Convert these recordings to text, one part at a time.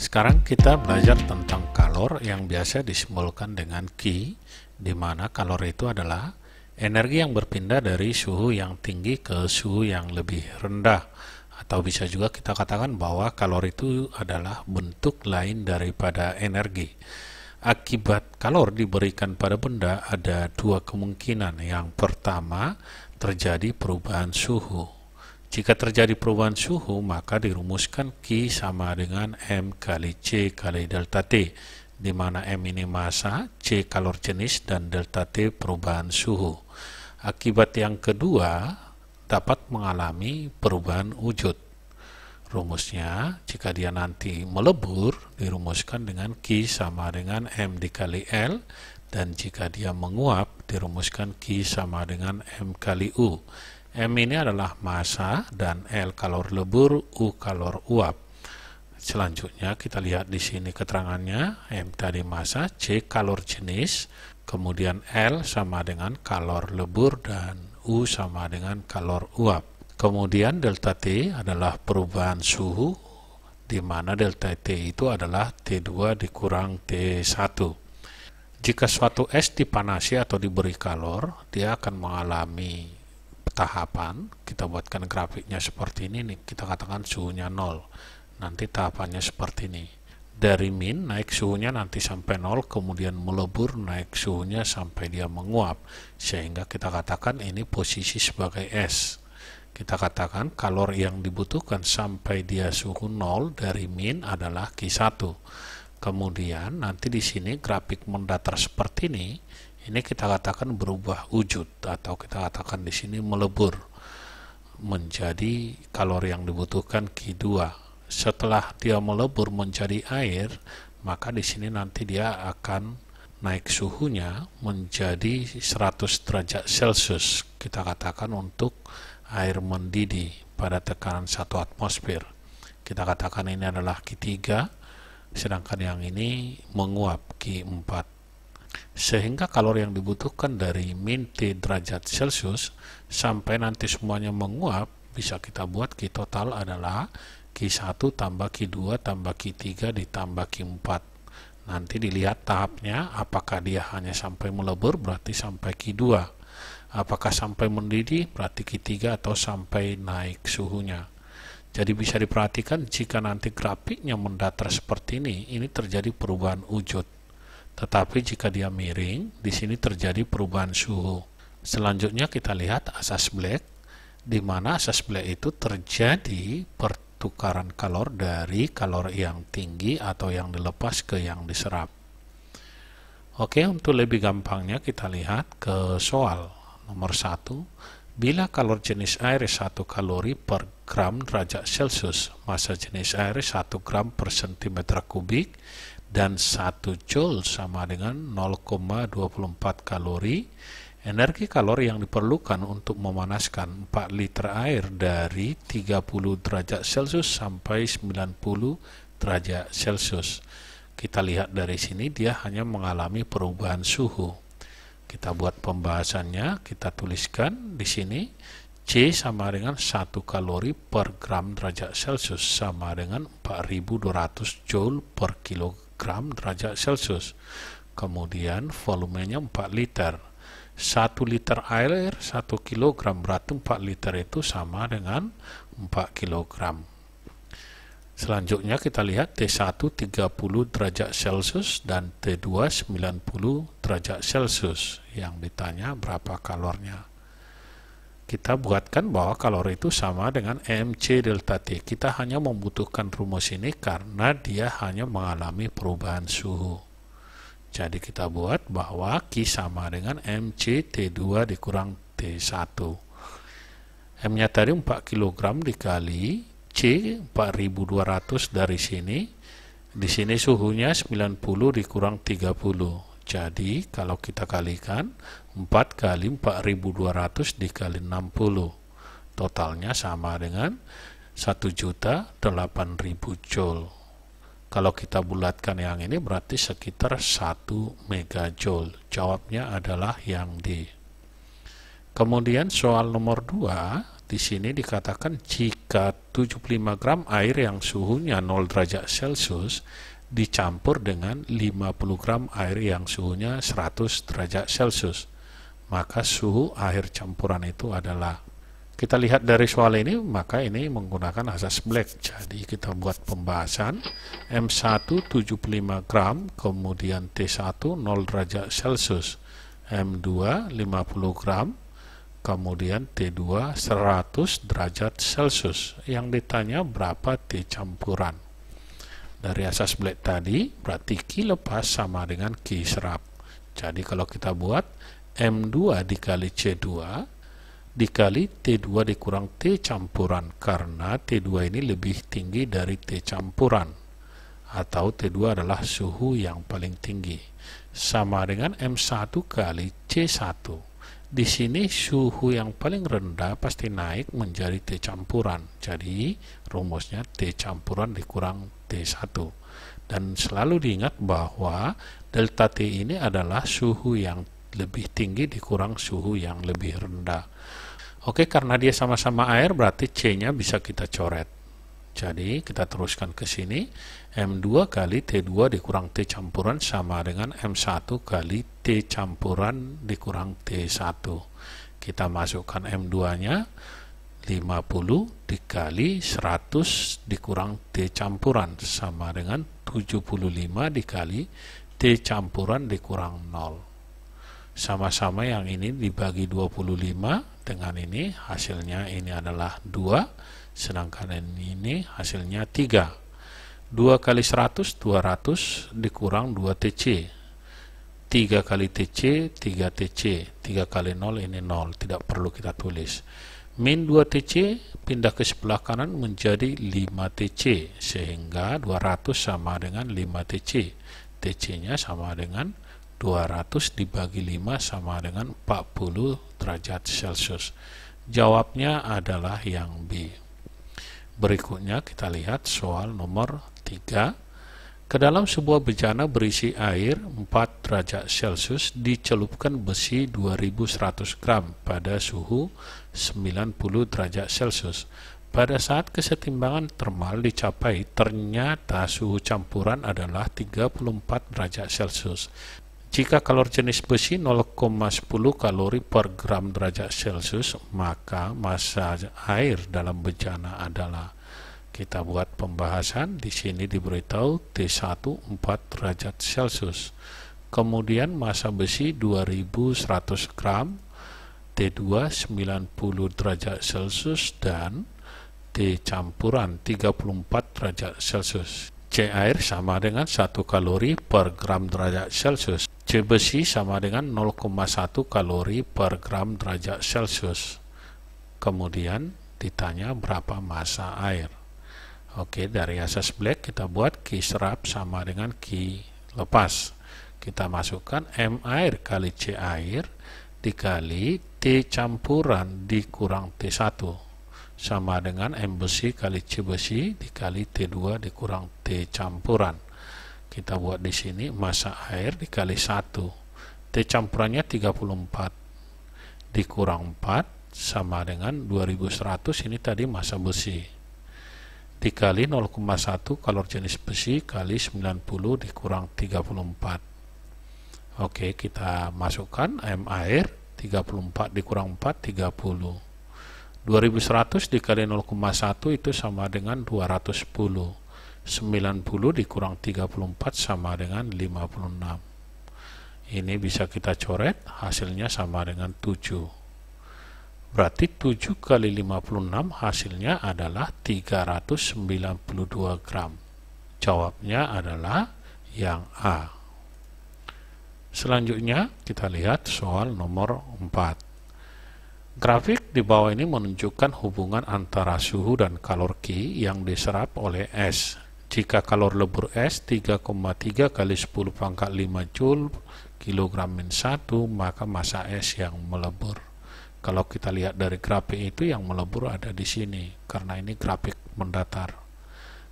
Sekarang kita belajar tentang kalor yang biasa disimbolkan dengan Ki, di mana kalor itu adalah energi yang berpindah dari suhu yang tinggi ke suhu yang lebih rendah. Atau bisa juga kita katakan bahwa kalor itu adalah bentuk lain daripada energi. Akibat kalor diberikan pada benda ada dua kemungkinan. Yang pertama, terjadi perubahan suhu. Jika terjadi perubahan suhu, maka dirumuskan Q sama dengan M kali C kali delta T, di mana M ini massa, C kalor jenis, dan delta T perubahan suhu. Akibat yang kedua, dapat mengalami perubahan wujud. Rumusnya, jika dia nanti melebur, dirumuskan dengan Q sama dengan M dikali L, dan jika dia menguap, dirumuskan Q sama dengan M kali U. M ini adalah massa dan L kalor lebur, U kalor uap. Selanjutnya kita lihat di sini keterangannya, M tadi massa, C kalor jenis, kemudian L sama dengan kalor lebur dan U sama dengan kalor uap. Kemudian delta T adalah perubahan suhu, di mana delta T itu adalah T2 dikurang T1. Jika suatu es dipanasi atau diberi kalor, dia akan mengalami tahapan. Kita buatkan grafiknya seperti ini nih, kita katakan suhunya 0. Nanti tahapannya seperti ini. Dari min naik suhunya nanti sampai 0, kemudian melebur naik suhunya sampai dia menguap, sehingga kita katakan ini posisi sebagai es. Kita katakan kalor yang dibutuhkan sampai dia suhu 0 dari min adalah Q1. Kemudian nanti di sini grafik mendatar seperti ini kita katakan berubah wujud, atau kita katakan di sini melebur menjadi kalor yang dibutuhkan Q2. Setelah dia melebur menjadi air, maka di sini nanti dia akan naik suhunya menjadi 100 derajat Celcius. Kita katakan untuk air mendidih pada tekanan 1 atmosfer. Kita katakan ini adalah Q3, sedangkan yang ini menguap Q4. Sehingga kalor yang dibutuhkan dari min T derajat Celcius sampai nanti semuanya menguap, bisa kita buat Q total adalah Q1 tambah Q2 tambah Q3 ditambah Q4. Nanti dilihat tahapnya, apakah dia hanya sampai melebur berarti sampai Q2, apakah sampai mendidih berarti Q3, atau sampai naik suhunya. Jadi bisa diperhatikan jika nanti grafiknya mendatar seperti ini terjadi perubahan wujud. Tetapi jika dia miring, di sini terjadi perubahan suhu. Selanjutnya kita lihat asas Black, di mana asas Black itu terjadi pertukaran kalor dari kalor yang tinggi atau yang dilepas ke yang diserap. Oke, untuk lebih gampangnya kita lihat ke soal nomor 1. Bila kalor jenis air 1 kalori per gram derajat Celcius, massa jenis air 1 gram per cm kubik, dan 1 joule sama dengan 0,24 kalori, energi kalor yang diperlukan untuk memanaskan 4 liter air dari 30 derajat Celcius sampai 90 derajat Celcius. Kita lihat dari sini dia hanya mengalami perubahan suhu. Kita buat pembahasannya, kita tuliskan di sini C sama dengan 1 kalori per gram derajat Celcius sama dengan 4200 joule per kilogram derajat Celcius. Kemudian volumenya 4 liter. 1 liter air 1 kilogram, berarti 4 liter itu sama dengan 4 kilogram. Selanjutnya kita lihat T1 30 derajat Celcius dan T2 90 derajat Celcius. Yang ditanya berapa kalornya. Kita buatkan bahwa kalor itu sama dengan MC delta T. Kita hanya membutuhkan rumus ini karena dia hanya mengalami perubahan suhu. Jadi kita buat bahwa Q sama dengan MC T2 dikurang T1. M-nya tadi 4 kg dikali C 4200 dari sini. Di sini suhunya 90 dikurang 30. Jadi kalau kita kalikan 4 kali 4200 dikali 60, totalnya sama dengan 1.008.000 joule. Kalau kita bulatkan yang ini berarti sekitar 1 megajoule. Jawabnya adalah yang D. Kemudian soal nomor 2, di sini dikatakan jika 75 gram air yang suhunya 0 derajat Celcius dicampur dengan 50 gram air yang suhunya 100 derajat Celcius, maka suhu air campuran itu adalah, kita lihat dari soal ini, maka ini menggunakan asas Black. Jadi kita buat pembahasan M1 75 gram, kemudian T1 0 derajat Celcius, M2 50 gram, kemudian T2 100 derajat Celcius. Yang ditanya berapa T campuran. Dari asas Black tadi, berarti Q lepas sama dengan Q serap. Jadi kalau kita buat M2 dikali C2 dikali T2 dikurang T campuran, karena T2 ini lebih tinggi dari T campuran, atau T2 adalah suhu yang paling tinggi, sama dengan M1 kali C1. Di sini suhu yang paling rendah pasti naik menjadi T campuran. Jadi rumusnya T campuran dikurang T1. Dan selalu diingat bahwa delta T ini adalah suhu yang lebih tinggi dikurang suhu yang lebih rendah. Oke, karena dia sama-sama air berarti C-nya bisa kita coret. Jadi kita teruskan ke sini, M2 kali T2 dikurang T campuran sama dengan M1 kali T campuran dikurang T1. Kita masukkan M2-nya 50 dikali 100 dikurang T campuran sama dengan 75 dikali T campuran dikurang 0. Sama-sama yang ini dibagi 25 dengan ini, hasilnya ini adalah 2. Sedangkan ini hasilnya 3. 2 kali 100, 200 dikurang 2 TC. 3 kali TC, 3 TC. 3 kali 0, ini 0. Tidak perlu kita tulis. Min 2 TC, pindah ke sebelah kanan menjadi 5 TC. Sehingga 200 sama dengan 5 TC. TC-nya sama dengan 200 dibagi 5 sama dengan 40 derajat Celcius. Jawabnya adalah yang B. Berikutnya kita lihat soal nomor 3. Ke dalam sebuah bejana berisi air 4 derajat Celcius dicelupkan besi 2100 gram pada suhu 90 derajat Celcius. Pada saat kesetimbangan termal dicapai, ternyata suhu campuran adalah 34 derajat Celcius. Jika kalori jenis besi 0,10 kalori per gram derajat Celcius, maka massa air dalam bejana adalah, kita buat pembahasan, di sini diberitahu T1 4 derajat Celcius. Kemudian massa besi 2100 gram, T2 90 derajat Celcius, dan T campuran 34 derajat Celcius. C air sama dengan 1 kalori per gram derajat Celcius. C besi sama dengan 0,1 kalori per gram derajat Celcius. Kemudian ditanya berapa massa air. Oke, dari asas Black kita buat Q serap sama dengan Q lepas. Kita masukkan M air kali C air dikali T campuran dikurang T1 sama dengan M besi kali C besi dikali T2 dikurang T campuran. Kita buat di sini massa air dikali 1. T campurannya 34 dikurang 4 sama dengan 2100, ini tadi massa besi, dikali 0,1 kalori jenis besi kali 90 dikurang 34. Oke, kita masukkan M air 34 dikurang 4 30. 2100 dikali 0,1 itu sama dengan 210. 90 dikurang 34 sama dengan 56. Ini bisa kita coret, hasilnya sama dengan 7. Berarti 7 kali 56 hasilnya adalah 392 gram. Jawabnya adalah yang A. Selanjutnya kita lihat soal nomor 4. Grafik di bawah ini menunjukkan hubungan antara suhu dan kalori Q yang diserap oleh S. Jika kalori lebur S 3,3 kali 10 pangkat 5 Joule kilogram min 1, maka massa S yang melebur. Kalau kita lihat dari grafik itu, yang melebur ada di sini, karena ini grafik mendatar.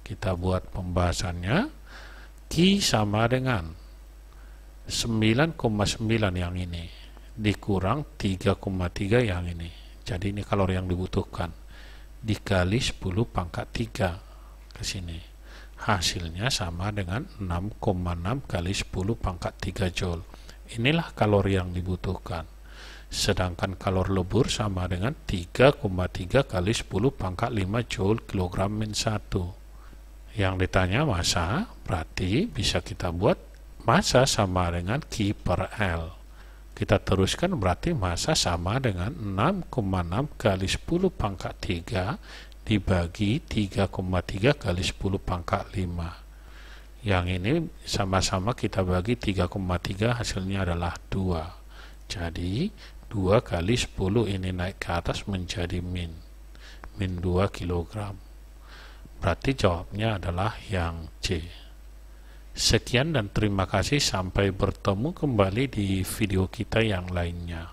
Kita buat pembahasannya. Q sama dengan 9,9 yang ini dikurang 3,3 yang ini Jadi ini kalori yang dibutuhkan. Dikali 10 pangkat 3 ke sini. Hasilnya sama dengan 6,6 kali 10 pangkat 3 joule. Inilah kalori yang dibutuhkan. Sedangkan kalori lebur sama dengan 3,3 kali 10 pangkat 5 joule kilogram min 1. Yang ditanya massa, berarti bisa kita buat massa sama dengan Q per L. Kita teruskan, berarti massa sama dengan 6,6 kali 10 pangkat 3 dibagi 3,3 kali 10 pangkat 5. Yang ini sama-sama kita bagi 3,3, hasilnya adalah 2. Jadi 2 kali 10 ini naik ke atas menjadi min 2 kg. Berarti jawabnya adalah yang C. Sekian dan terima kasih, sampai bertemu kembali di video kita yang lainnya.